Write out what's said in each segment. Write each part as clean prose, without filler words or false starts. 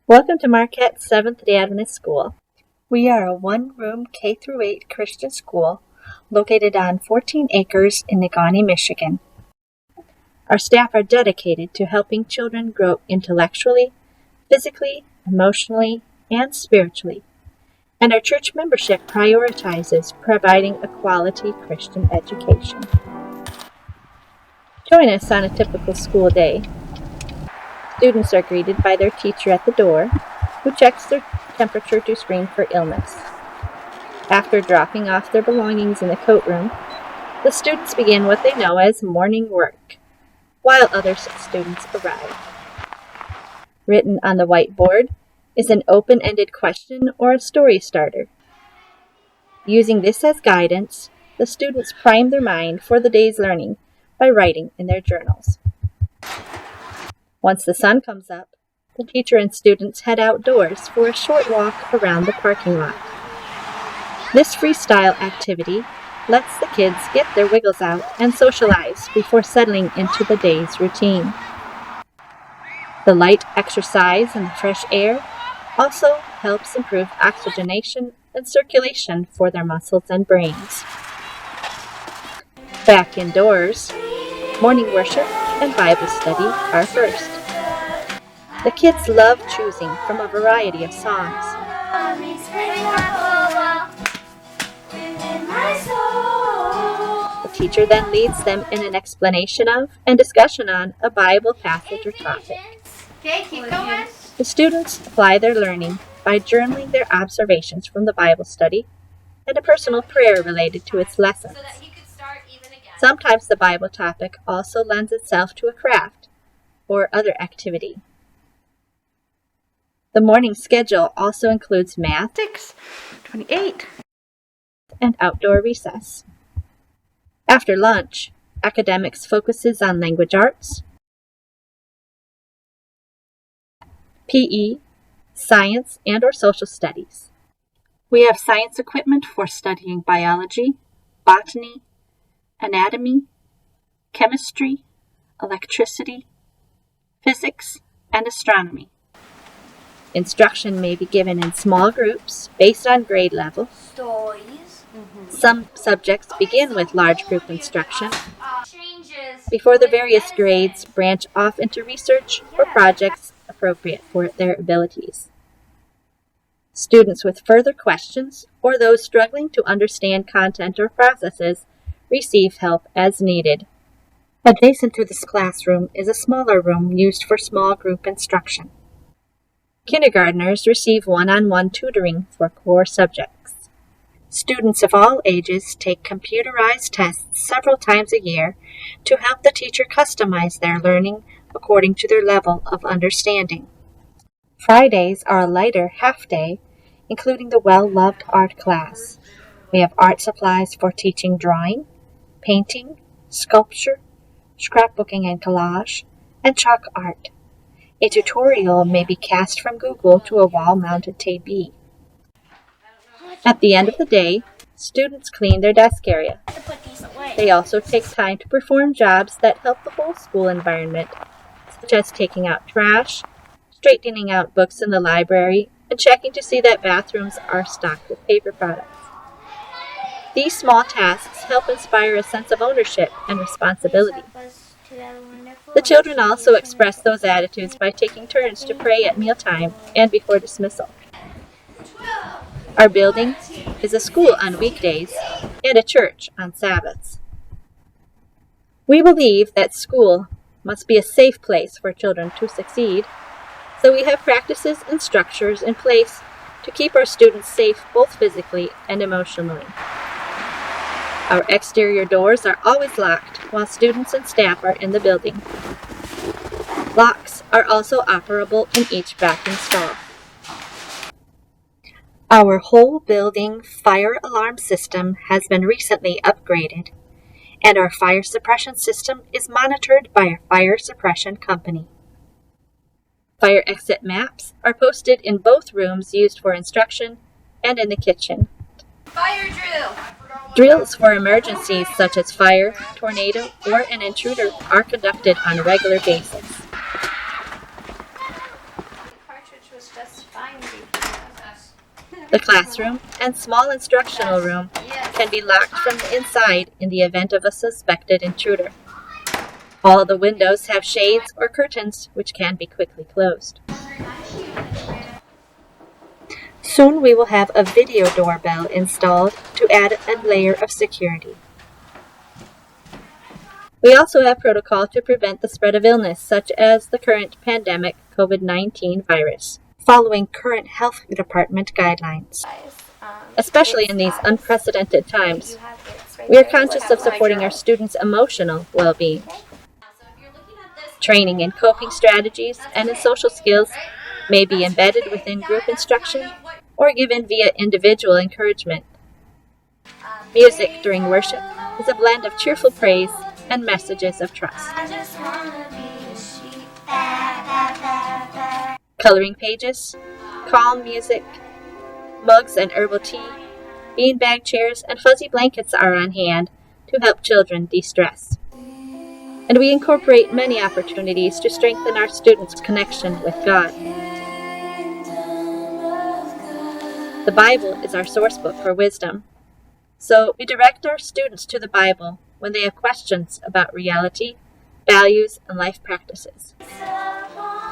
Welcome to Marquette Seventh-day Adventist School. We are a one-room K-8 Christian school located on 14 acres in Negaunee, Michigan. Our staff are dedicated to helping children grow intellectually, physically, emotionally, and spiritually. And our church membership prioritizes providing a quality Christian education. Join us on a typical school day. Students are greeted by their teacher at the door, who checks their temperature to screen for illness. After dropping off their belongings in the coat room, the students begin what they know as morning work, while other students arrive. Written on the whiteboard is an open-ended question or a story starter. Using this as guidance, the students prime their mind for the day's learning by writing in their journals. Once the sun comes up, the teacher and students head outdoors for a short walk around the parking lot. This freestyle activity lets the kids get their wiggles out and socialize before settling into the day's routine. The light exercise and the fresh air also helps improve oxygenation and circulation for their muscles and brains. Back indoors, morning worship and Bible study are first. The kids love choosing from a variety of songs. The teacher then leads them in an explanation of and discussion on a Bible passage or topic. Okay, keep going. The students apply their learning by journaling their observations from the Bible study and a personal prayer related to its lessons. Sometimes the Bible topic also lends itself to a craft or other activity. The morning schedule also includes math, 28, and outdoor recess. After lunch, academics focuses on language arts, PE, science, and/or social studies. We have science equipment for studying biology, botany, anatomy, chemistry, electricity, physics, and astronomy. Instruction may be given in small groups based on grade level. stories. Some subjects begin with large group instruction before the various grades branch off into research or projects appropriate for their abilities. Students with further questions or those struggling to understand content or processes receive help as needed. Adjacent to this classroom is a smaller room used for small group instruction. Kindergartners receive one-on-one tutoring for core subjects. Students of all ages take computerized tests several times a year to help the teacher customize their learning according to their level of understanding. Fridays are a lighter half-day, including the well-loved art class. We have art supplies for teaching drawing, painting, sculpture, scrapbooking and collage, and chalk art. A tutorial may be cast from Google to a wall-mounted TV. At the end of the day, students clean their desk area. They also take time to perform jobs that help the whole school environment, such as taking out trash, straightening out books in the library, and checking to see that bathrooms are stocked with paper products. These small tasks help inspire a sense of ownership and responsibility. The children also express those attitudes by taking turns to pray at mealtime and before dismissal. Our building is a school on weekdays and a church on Sabbaths. We believe that school must be a safe place for children to succeed, so we have practices and structures in place to keep our students safe both physically and emotionally. Our exterior doors are always locked while students and staff are in the building. Locks are also operable in each bathroom stall. Our whole building fire alarm system has been recently upgraded, and our fire suppression system is monitored by a fire suppression company. Fire exit maps are posted in both rooms used for instruction and in the kitchen. Fire drill. Drills for emergencies such as fire, tornado, or an intruder are conducted on a regular basis. was just fine before us. The classroom and small instructional room can be locked from the inside in the event of a suspected intruder. All the windows have shades or curtains which can be quickly closed. Soon we will have a video doorbell installed to add a layer of security. We also have protocol to prevent the spread of illness, such as the current pandemic COVID-19 virus, following current health department guidelines. Especially in these unprecedented times, we are conscious of supporting our students' emotional well-being. Training in coping strategies and in social skills may be embedded within group instruction or given via individual encouragement. Music during worship is a blend of cheerful praise and messages of trust. Coloring pages, calm music, mugs and herbal tea, beanbag chairs, and fuzzy blankets are on hand to help children de-stress. And we incorporate many opportunities to strengthen our students' connection with God. The Bible is our source book for wisdom, so we direct our students to the Bible when they have questions about reality, values, and life practices.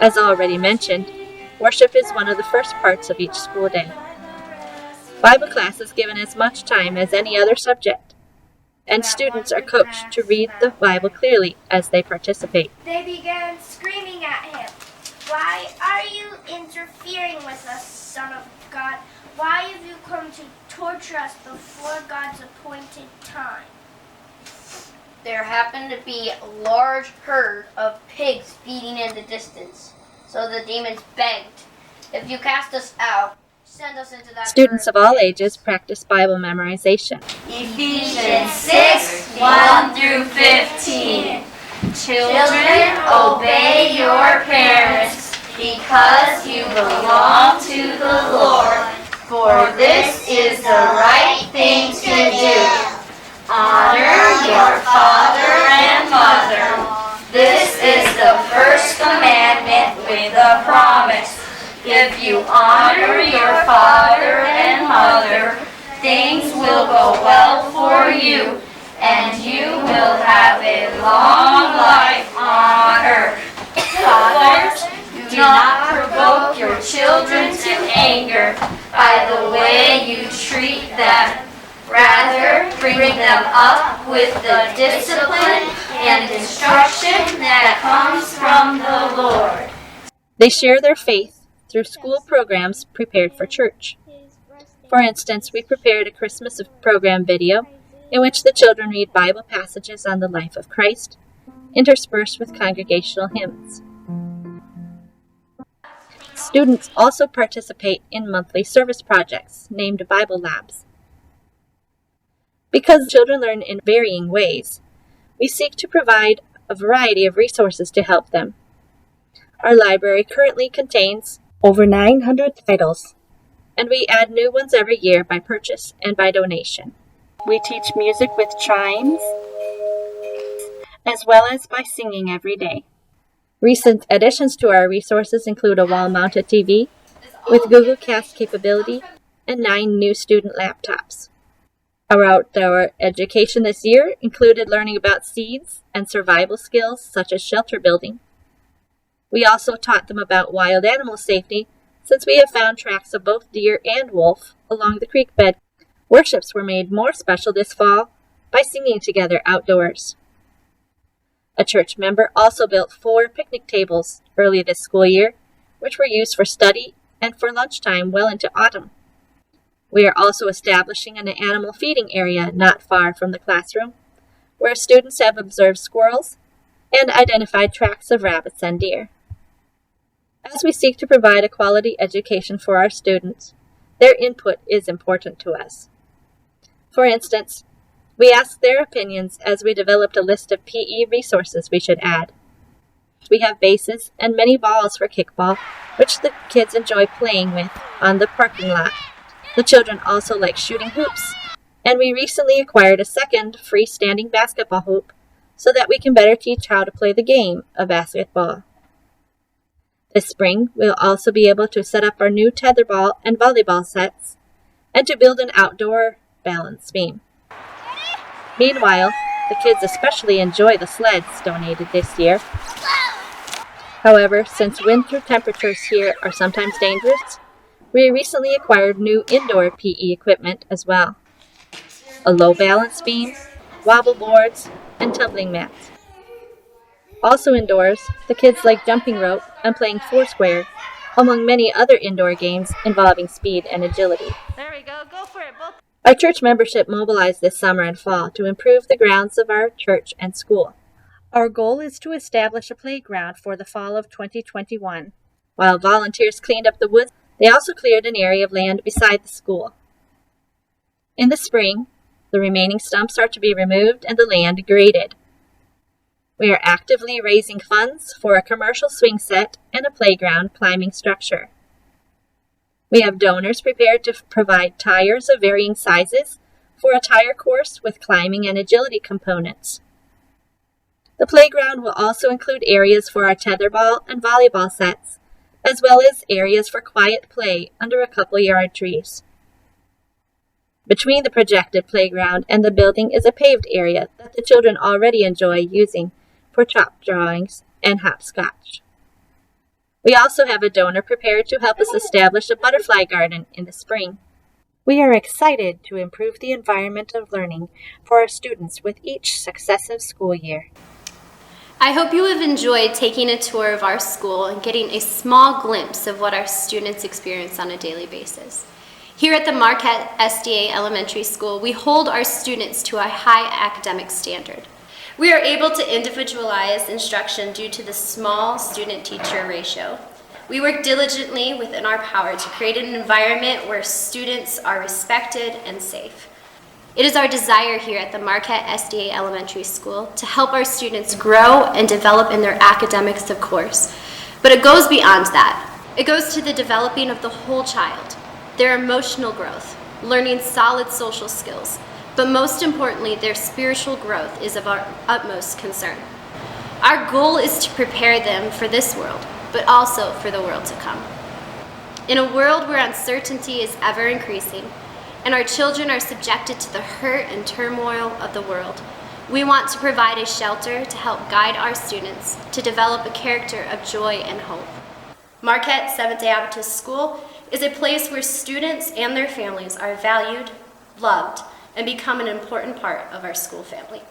As already mentioned, worship is one of the first parts of each school day. Bible class is given as much time as any other subject, and students are coached to read the Bible clearly as they participate. They began screaming at him, "Why are you interfering with us, Son of God? Why have you come to torture us before God's appointed time?" There happened to be a large herd of pigs feeding in the distance. So the demons begged, "If you cast us out, send us into that Students herd." of all ages practice Bible memorization. Ephesians 6:1-15. Children, obey your parents because you belong to the Lord, for this is the right thing to do. Honor your father and mother. This is the first commandment with a promise. If you honor your father and mother, things will go well for you, and you will have a long life on earth. Fathers, do not provoke your children to anger by the way you treat them. Rather, bring them up with the discipline and instruction that comes from the Lord. They share their faith through school programs prepared for church. For instance, we prepared a Christmas program video in which the children read Bible passages on the life of Christ, interspersed with congregational hymns. Students also participate in monthly service projects named Bible Labs. Because children learn in varying ways, we seek to provide a variety of resources to help them. Our library currently contains over 900 titles, and we add new ones every year by purchase and by donation. We teach music with chimes, as well as by singing every day. Recent additions to our resources include a wall-mounted TV with Google Cast capability and 9 new student laptops. Our outdoor education this year included learning about seeds and survival skills such as shelter building. We also taught them about wild animal safety, since we have found tracks of both deer and wolf along the creek bed. Worships were made more special this fall by singing together outdoors. A church member also built 4 picnic tables early this school year, which were used for study and for lunchtime well into autumn. We are also establishing an animal feeding area not far from the classroom, where students have observed squirrels and identified tracks of rabbits and deer. As we seek to provide a quality education for our students, their input is important to us. For instance, we asked their opinions as we developed a list of PE resources we should add. We have bases and many balls for kickball, which the kids enjoy playing with on the parking lot. The children also like shooting hoops, and we recently acquired a second freestanding basketball hoop so that we can better teach how to play the game of basketball. This spring, we'll also be able to set up our new tetherball and volleyball sets and to build an outdoor balance beam. Meanwhile, the kids especially enjoy the sleds donated this year. However, since winter temperatures here are sometimes dangerous, we recently acquired new indoor PE equipment as well. A low balance beam, wobble boards, and tumbling mats. Also indoors, the kids like jumping rope and playing foursquare, among many other indoor games involving speed and agility. There we go. Go for it. Both. Our church membership mobilized this summer and fall to improve the grounds of our church and school. Our goal is to establish a playground for the fall of 2021. While volunteers cleaned up the woods, they also cleared an area of land beside the school. In the spring, the remaining stumps are to be removed and the land graded. We are actively raising funds for a commercial swing set and a playground climbing structure. We have donors prepared to provide tires of varying sizes for a tire course with climbing and agility components. The playground will also include areas for our tetherball and volleyball sets, as well as areas for quiet play under a couple-yard trees. Between the projected playground and the building is a paved area that the children already enjoy using for chalk drawings and hopscotch. We also have a donor prepared to help us establish a butterfly garden in the spring. We are excited to improve the environment of learning for our students with each successive school year. I hope you have enjoyed taking a tour of our school and getting a small glimpse of what our students experience on a daily basis. Here at the Marquette SDA Elementary School, we hold our students to a high academic standard. We are able to individualize instruction due to the small student-teacher ratio. We work diligently within our power to create an environment where students are respected and safe. It is our desire here at the Marquette SDA Elementary School to help our students grow and develop in their academics, of course. But it goes beyond that. It goes to the developing of the whole child, their emotional growth, learning solid social skills, but most importantly, their spiritual growth is of our utmost concern. Our goal is to prepare them for this world, but also for the world to come. In a world where uncertainty is ever increasing, and our children are subjected to the hurt and turmoil of the world, we want to provide a shelter to help guide our students to develop a character of joy and hope. Marquette Seventh-day Adventist School is a place where students and their families are valued, loved, and become an important part of our school family.